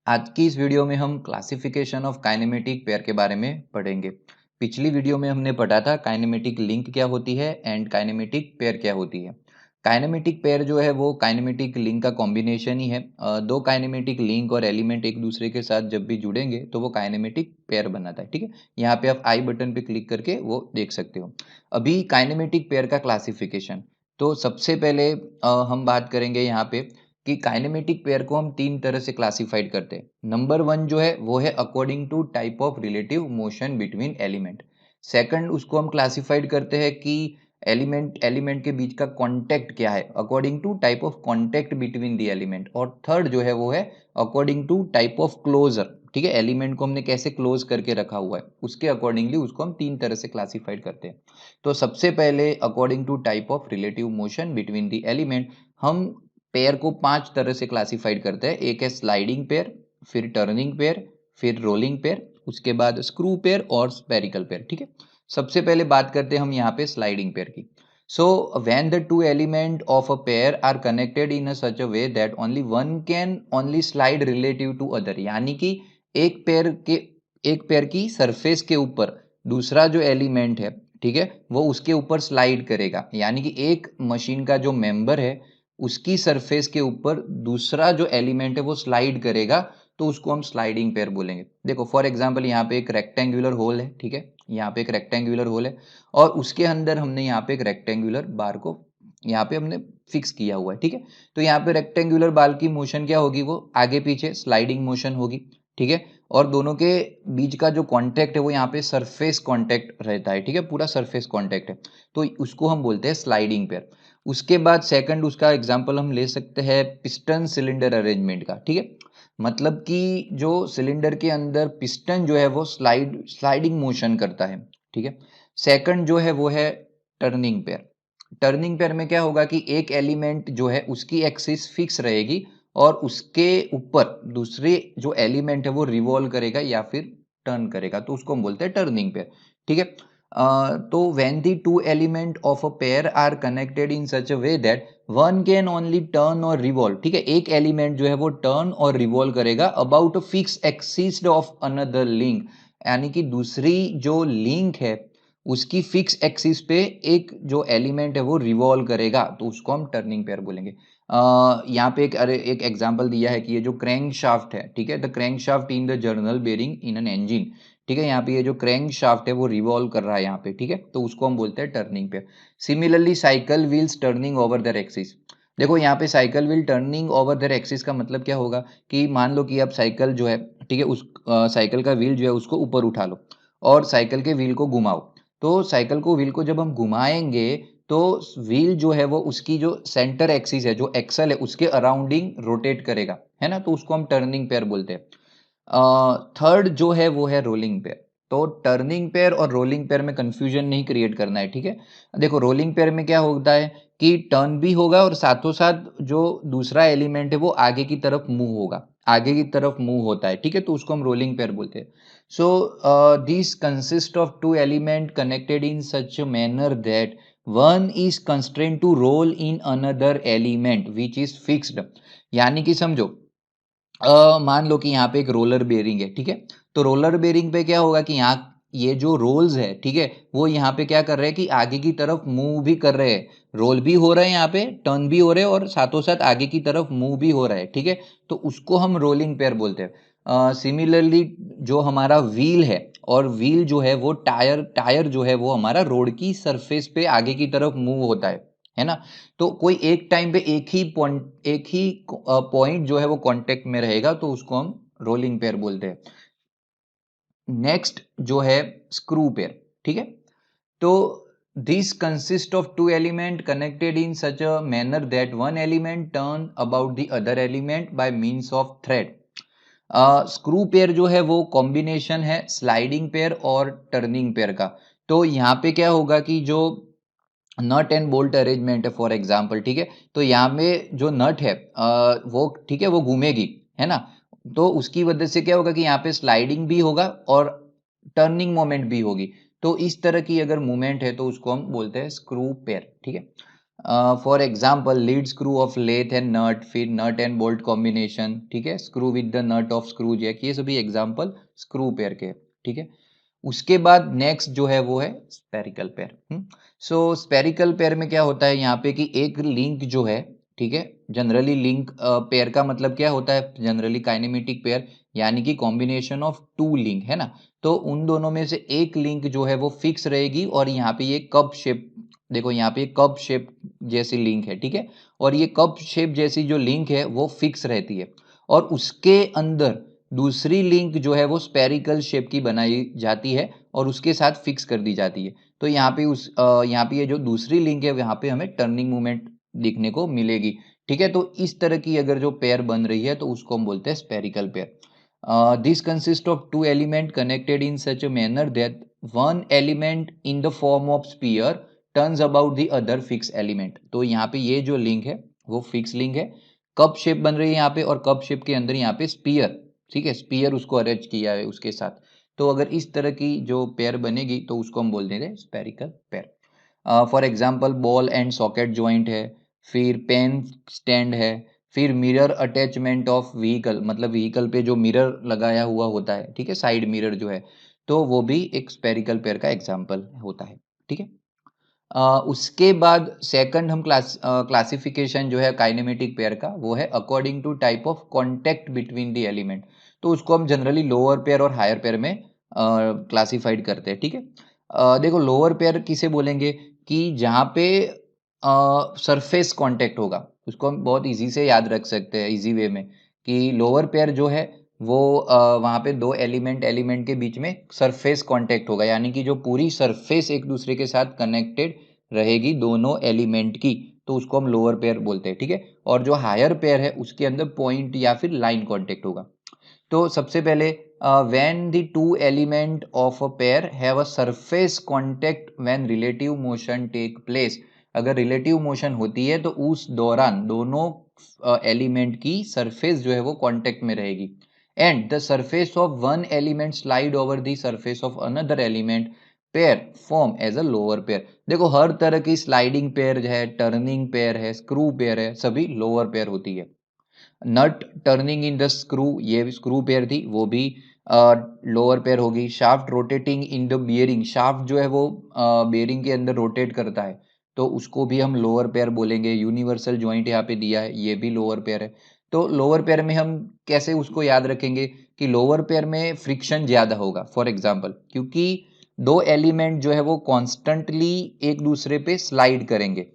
आज की इस वीडियो में हम क्लासिफिकेशन ऑफ काइनेमेटिक पेयर के बारे में पढ़ेंगे। पिछली वीडियो में हमने पढ़ा था काइनेमेटिक लिंक क्या होती है एंड काइनेमेटिक पेयर क्या होती है। काइनेमेटिक पेयर जो है वो काइनेमेटिक लिंक का कॉम्बिनेशन ही है। दो काइनेमेटिक लिंक और एलिमेंट एक दूसरे के साथ जब भी जुड़ेंगे तो वो काइनेमेटिक पेयर बनाता है। ठीक है, यहाँ पे आप आई बटन पे क्लिक करके वो देख सकते हो। अभी काइनेमेटिक पेयर का क्लासिफिकेशन, तो सबसे पहले हम बात करेंगे यहाँ पे कि काइनेमेटिक पेयर को हम तीन तरह से क्लासिफाइड करते हैं। नंबर वन जो है वो है according to type of relative motion between element. Second उसको हम क्लासिफाइड करते हैं कि एलिमेंट एलिमेंट के बीच का कांटेक्ट क्या है, according to type of contact between the element. और थर्ड जो है वो है according to type of closure. ठीक है, एलिमेंट को हमने कैसे क्लोज करके रखा हुआ है उसके अकॉर्डिंगली उसको हम तीन तरह से क्लासिफाइड करते हैं। तो सबसे पहले according to type of relative motion between the element हम पेयर को पांच तरह से क्लासिफाइड करते हैं। एक है स्लाइडिंग पेयर, फिर टर्निंग पेयर, फिर रोलिंग पेयर, उसके बाद स्क्रू पेयर और स्पेरिकल पेयर। ठीक है, सबसे पहले बात करते हैं हम यहाँ पे स्लाइडिंग पेयर की। So when the two element of a pair are connected in such a way that only one can only slide relative to other, यानी कि एक पेयर के एक पेयर की सरफेस के ऊपर दूसरा जो एलिमेंट है, ठीक है, वो उसके ऊपर स्लाइड करेगा। यानी कि एक मशीन का जो मेंबर है उसकी सरफेस के ऊपर दूसरा जो एलिमेंट है वो स्लाइड करेगा, तो उसको हम स्लाइडिंग पेयर बोलेंगे। देखो फॉर एग्जांपल यहाँ पे एक रेक्टेंगुलर होल है। ठीक है, यहाँ पे एक रेक्टेंगुलर होल है और उसके अंदर हमने यहाँ पे एक रेक्टेंगुलर बार को यहाँ पे हमने फिक्स किया हुआ है। ठीक है, तो यहाँ पे रेक्टेंगुलर बार की मोशन क्या होगी, वो आगे पीछे स्लाइडिंग मोशन होगी। ठीक है, और दोनों के बीच का जो कांटेक्ट है वो यहाँ पे सरफेस कांटेक्ट रहता है। ठीक है, पूरा सरफेस कांटेक्ट है, तो उसको हम बोलते हैं स्लाइडिंग पेयर। उसके बाद सेकंड उसका एग्जांपल हम ले सकते हैं पिस्टन सिलेंडर अरेंजमेंट का। ठीक है, मतलब कि जो सिलेंडर के अंदर पिस्टन जो है वो स्लाइडिंग मोशन करता है। ठीक है, सेकंड जो है वो है टर्निंग पेयर। टर्निंग पेयर में क्या होगा कि एक एलिमेंट जो है उसकी एक्सिस फिक्स रहेगी और उसके ऊपर दूसरे जो एलिमेंट है वो रिवॉल्व करेगा या फिर टर्न करेगा, तो उसको हम बोलते हैं टर्निंग पेयर। ठीक है, तो when the two element of a pair are connected in such a way that one can only turn or revolve। ठीक है, एक एलिमेंट जो है वो टर्न और रिवॉल्व करेगा about a fix axis of another link, यानी कि दूसरी जो लिंक है उसकी फिक्स एक्सिस पे एक जो एलिमेंट है वो रिवॉल्व करेगा, तो उसको हम टर्निंग पेयर बोलेंगे। यहाँ पे एक एग्जांपल दिया है कि ये जो क्रैंक शाफ्ट है, ठीक है, the crank shaft in the journal bearing in an engine. ठीक है, यहाँ पे ये जो क्रैंक शाफ्ट है वो रिवॉल्व कर रहा है यहाँ पे। ठीक है, तो उसको हम बोलते हैं turning pair. Similarly cycle wheels turning over their axis. देखो यहाँ पे cycle wheel turning over their axis का मतलब क्या होगा कि मान लो कि आप साइकिल जो है, ठीक है, उस साइकिल का व्हील जो है उसको ऊपर उठा लो और साइकिल के व्हील को घुमाओ। तो साइकिल को व्हील को जब हम घुमाएंगे तो व्हील जो है वो उसकी जो सेंटर एक्सिस है, जो एक्सल है, उसके अराउंडिंग रोटेट करेगा, है ना, तो उसको हम टर्निंग पेयर बोलते हैं। थर्ड जो है वो है रोलिंग पेयर। तो टर्निंग पेयर और रोलिंग पेयर में कंफ्यूजन नहीं क्रिएट करना है। ठीक है, देखो रोलिंग पेयर में क्या होता है कि टर्न भी होगा और साथों साथ जो दूसरा एलिमेंट है वो आगे की तरफ मूव होगा, आगे की तरफ मूव होता है। ठीक है, तो उसको हम रोलिंग पेयर बोलते हैं। So this consist of two element connected in such manner that one is constraint to roll in another element which is fixed. यानी कि समझो, मान लो कि यहाँ पे एक रोलर बेरिंग है। ठीक है, तो रोलर बेरिंग पे क्या होगा कि यहाँ ये जो रोल्स है, ठीक है, वो यहाँ पे क्या कर रहे हैं कि आगे की तरफ मूव भी कर रहे हैं, रोल भी हो रहे हैं, यहाँ पे टर्न भी हो रहे हैं और साथों साथ आगे की तरफ मूव भी हो रहा है। ठीक है, तो उसको हम रोलिंग पेयर बोलते हैं। सिमिलरली जो हमारा व्हील है, और व्हील जो है वो टायर टायर जो है वो हमारा रोड की सरफेस पे आगे की तरफ मूव होता है ना, तो कोई एक टाइम पे एक ही पॉइंट जो है वो कांटेक्ट में रहेगा, तो उसको हम रोलिंग पेयर बोलते हैं। नेक्स्ट जो है स्क्रू पेयर। ठीक है, तो this consist of two element connected in such a manner that one element turn about the other element by means of thread. Screw pair जो है वो कॉम्बिनेशन है स्लाइडिंग पेयर और टर्निंग पेयर का। तो यहाँ पे क्या होगा कि जो नट एंड बोल्ट अरेंजमेंट है फॉर एग्जांपल, ठीक है, तो यहाँ में जो नट है वो, ठीक है, वो घूमेगी, है ना, तो उसकी वजह से क्या होगा कि यहाँ पे स्लाइडिंग भी होगा और टर्निंग मोमेंट भी होगी। तो इस तरह की अगर मूवमेंट है तो उसको हम बोलते हैं स्क्रू पेयर। ठीक है, for example lead screw of lathe and nut, फिर नट एंड बोल्ट कॉम्बिनेशन, ठीक है, screw with the nut of screw jack, ये सभी एग्जाम्पल स्क्रू पेयर के, ठीक है। उसके बाद नेक्स्ट जो है वो है स्पेरिकल पेयर। सो स्पेरिकल पेयर में क्या होता है यहाँ पे कि एक लिंक जो है, ठीक है, जनरली लिंक पेयर का मतलब क्या होता है, जनरली काइनेमेटिक पेयर यानी कि कॉम्बिनेशन ऑफ टू लिंक, है ना। तो उन दोनों में से एक लिंक जो है वो फिक्स रहेगी और यहाँ पे ये कप शेप, देखो यहाँ पे कप शेप जैसी लिंक है, ठीक है, और ये कप शेप जैसी जो लिंक है वो फिक्स रहती है, और उसके अंदर दूसरी लिंक जो है वो स्पेरिकल शेप की बनाई जाती है और उसके साथ फिक्स कर दी जाती है। तो यहाँ पे यहाँ पे ये जो दूसरी लिंक है यहाँ पे हमें टर्निंग मूवमेंट देखने को मिलेगी, ठीक है। तो इस तरह की अगर जो पेयर बन रही है तो उसको हम बोलते हैं spherical pair. This consist of two element connected in such a manner that one element in the form of sphere turns about the other fix element. तो यहाँ पे ये जो लिंक है वो फिक्स लिंक है, कप शेप बन रही है यहाँ पे, और कप शेप के अंदर यहाँ पे स्पीयर, ठीक है, स्पीयर उसको अरेंज किया है उसके साथ। तो अगर इस तरह की जो पेयर बनेगी तो उसको हम बोल देते हैं spherical pair. For example ball and socket joint है, फिर पेन स्टैंड है, फिर मिरर अटैचमेंट ऑफ व्हीकल, मतलब व्हीकल पे जो मिरर लगाया हुआ होता है, ठीक है, साइड मिरर जो है, तो वो भी एक स्पेरिकल पेयर का एग्जाम्पल होता है, ठीक है। उसके बाद सेकंड हम क्लासिफिकेशन जो है काइनेमेटिक पेयर का वो है according to type of contact between the element. तो उसको हम जनरली लोअर पेयर और हायर पेयर में क्लासिफाइड करते हैं, ठीक है। देखो लोअर पेयर किसे बोलेंगे कि जहाँ पे सरफेस कांटेक्ट होगा, उसको हम बहुत इजी से याद रख सकते हैं इजी वे में कि लोअर पेयर जो है वो वहाँ पे दो एलिमेंट एलिमेंट के बीच में सरफेस कांटेक्ट होगा, यानी कि जो पूरी सरफेस एक दूसरे के साथ कनेक्टेड रहेगी दोनों एलिमेंट की, तो उसको हम लोअर पेयर बोलते हैं, ठीक है। और जो हायर पेयर है उसके अंदर पॉइंट या फिर लाइन कांटेक्ट होगा। तो सबसे पहले when the two element of a pair have a surface contact when relative motion take place, अगर रिलेटिव मोशन होती है तो उस दौरान दोनों एलिमेंट की सरफेस जो है वो कांटेक्ट में रहेगी, and the surface of one element slide over the surface of another element, pair form as a lower pair. देखो हर तरह की स्लाइडिंग पेयर है, टर्निंग पेयर है, स्क्रू पेयर है, सभी लोअर पेयर होती है। Nut turning in the screw, ये स्क्रू पेयर थी, वो भी लोअर पेयर होगी। Shaft rotating in the bearing, shaft जो है वो बियरिंग के अंदर रोटेट करता है, तो उसको भी हम लोअर पेयर बोलेंगे। यूनिवर्सल जॉइंट यहाँ पे दिया है, ये भी लोअर पेयर है। तो लोअर पेयर में हम कैसे उसको याद रखेंगे कि लोअर पेयर में फ्रिक्शन ज्यादा होगा, फॉर एग्जाम्पल क्योंकि दो एलिमेंट जो है वो कॉन्स्टेंटली एक दूसरे पे स्लाइड करेंगे,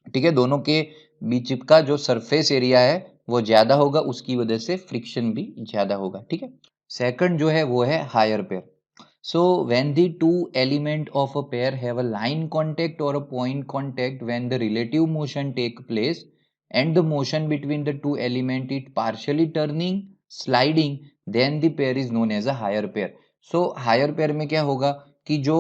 ठीक है, दोनों के बीच का जो सरफेस एरिया है वो ज्यादा होगा, उसकी वजह से फ्रिक्शन भी ज्यादा होगा, ठीक है। सेकंड जो है वो है higher pair. So when the two element of a pair have a line contact और a point contact, when the relative motion take place and the motion between the two element it partially turning sliding, then the pair is known as a higher pair. So higher pair में क्या होगा कि जो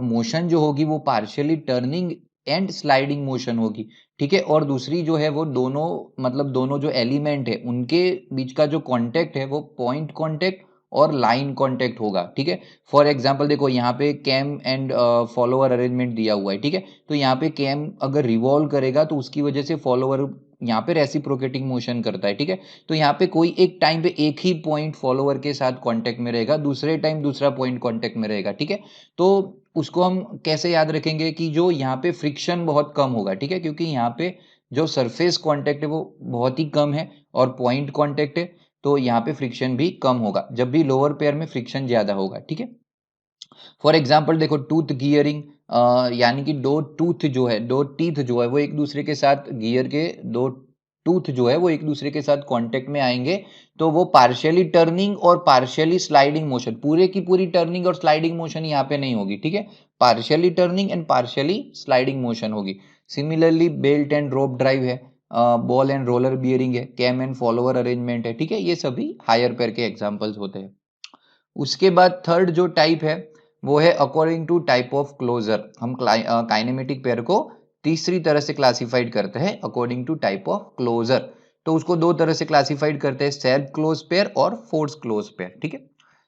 motion जो होगी वो partially turning and sliding motion होगी, ठीक है, और दूसरी जो है वो दोनों, मतलब दोनों जो एलिमेंट है उनके बीच का जो कांटेक्ट है वो पॉइंट कांटेक्ट और लाइन कांटेक्ट होगा, ठीक है। फॉर एग्जांपल देखो यहाँ पे कैम एंड फॉलोअर अरेंजमेंट दिया हुआ है, ठीक है, तो यहाँ पे कैम अगर रिवॉल्व करेगा तो उसकी वजह से फॉलोअर यहाँ पे रेसिप्रोकेटिंग मोशन करता है, ठीक है। तो यहाँ पे कोई एक टाइम पे एक ही पॉइंट फॉलोअर के साथ कांटेक्ट में रहेगा, दूसरे टाइम दूसरा पॉइंट कांटेक्ट में रहेगा, ठीक है। तो उसको हम कैसे याद रखेंगे कि जो यहाँ पे फ्रिक्शन बहुत कम होगा, ठीक है, क्योंकि यहाँ पे जो सरफेस कांटेक्ट है वो बहुत ही कम है और पॉइंट कांटेक्ट है, तो यहाँ पे फ्रिक्शन भी कम होगा, जब भी लोअर पेयर में फ्रिक्शन ज्यादा होगा, ठीक है। फॉर एग्जाम्पल देखो टूथ गियरिंग, यानी कि दो टूथ जो है, दो टीथ जो है वो एक दूसरे के साथ गियर के दो टूथ जो है वो एक दूसरे के साथ कांटेक्ट में आएंगे, तो वो पार्शियली टर्निंग और पार्शियली स्लाइडिंग मोशन, पूरे की पूरी टर्निंग और स्लाइडिंग मोशन यहाँ पे नहीं होगी, ठीक है, partially turning and partially sliding motion होगी। Similarly belt and rope drive है, बॉल एंड रोलर बियरिंग है, कैम एंड फॉलोअर अरेंजमेंट है, ठीक है, ये सभी हायर पेयर के एग्जाम्पल्स होते हैं। उसके बाद थर्ड जो टाइप है वो है according to type of closure. हम काइनेमेटिक पेयर को तीसरी तरह से क्लासिफाइड करते हैं according to type of closure. तो उसको दो तरह से क्लासिफाइड करते हैं, सेल्फ क्लोज पेयर और फोर्स क्लोज पेयर, ठीक है।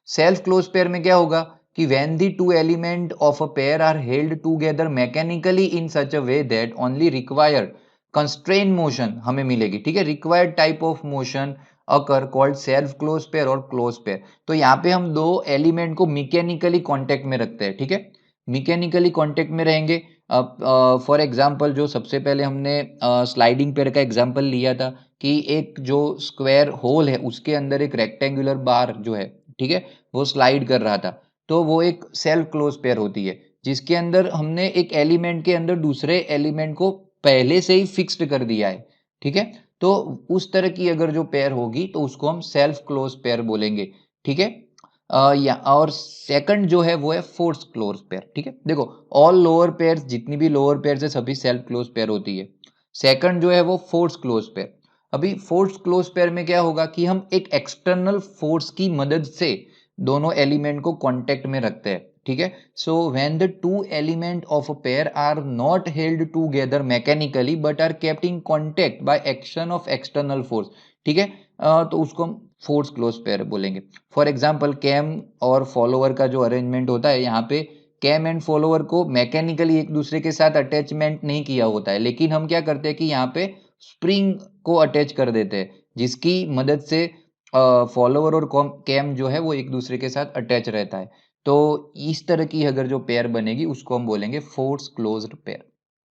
सेल्फ क्लोज पेयर में क्या होगा कि when the two element of a pair are held together mechanically in such a way that only required constrain motion हमें मिलेगी, ठीक है। Required type of motion occur called self close pair और close pair. तो यहाँ पे हम दो एलिमेंट को मैकेनिकली कांटेक्ट में रखते हैं, ठीक है। मैकेनिकली कांटेक्ट में रहेंगे। फॉर एग्जांपल जो सबसे पहले हमने स्लाइडिंग पेयर का एग्जांपल लिया था कि एक जो स्क्वायर होल है उसके अंदर एक रेक्टेंगुलर बार जो है, ठीक है, वो स्लाइड कर रहा था। तो वो एक सेल्फ क्लोज पेयर होती है जिसके अंदर हमने एक एलिमेंट के अंदर दूसरे एलिमेंट को पहले से ही फिक्स्ड कर दिया है, ठीक है। तो उस तरह की अगर जो पेयर होगी तो उसको हम सेल्फ क्लोज पेयर बोलेंगे, ठीक है। या और सेकंड जो है वो है फोर्स क्लोज पेयर, ठीक है। देखो ऑल लोअर पेयर, जितनी भी लोअर पेयर है सभी सेल्फ क्लोज पेयर होती है। सेकंड जो है वो फोर्स क्लोज पेयर। अभी फोर्स क्लोज पेयर में क्या होगा कि हम एक एक्सटर्नल फोर्स की मदद से दोनों एलिमेंट को कांटेक्ट में रखते हैं, ठीक है। So when the two element of a pair are not held together mechanically but are kept in contact by action of external force, ठीक है। तो उसको हम फोर्स क्लोज पेयर बोलेंगे। फॉर एग्जांपल कैम और फॉलोअर का जो अरेंजमेंट होता है, यहाँ पे कैम एंड फॉलोअर को मैकेनिकली एक दूसरे के साथ अटैचमेंट नहीं किया होता है, लेकिन हम क्या करते हैं कि यहाँ पे स्प्रिंग को अटैच कर देते हैं जिसकी मदद से फॉलोअर और कैम जो है वो एक दूसरे के साथ अटैच रहता है। तो इस तरह की अगर जो पेयर बनेगी उसको हम बोलेंगे फोर्स क्लोज्ड पेयर।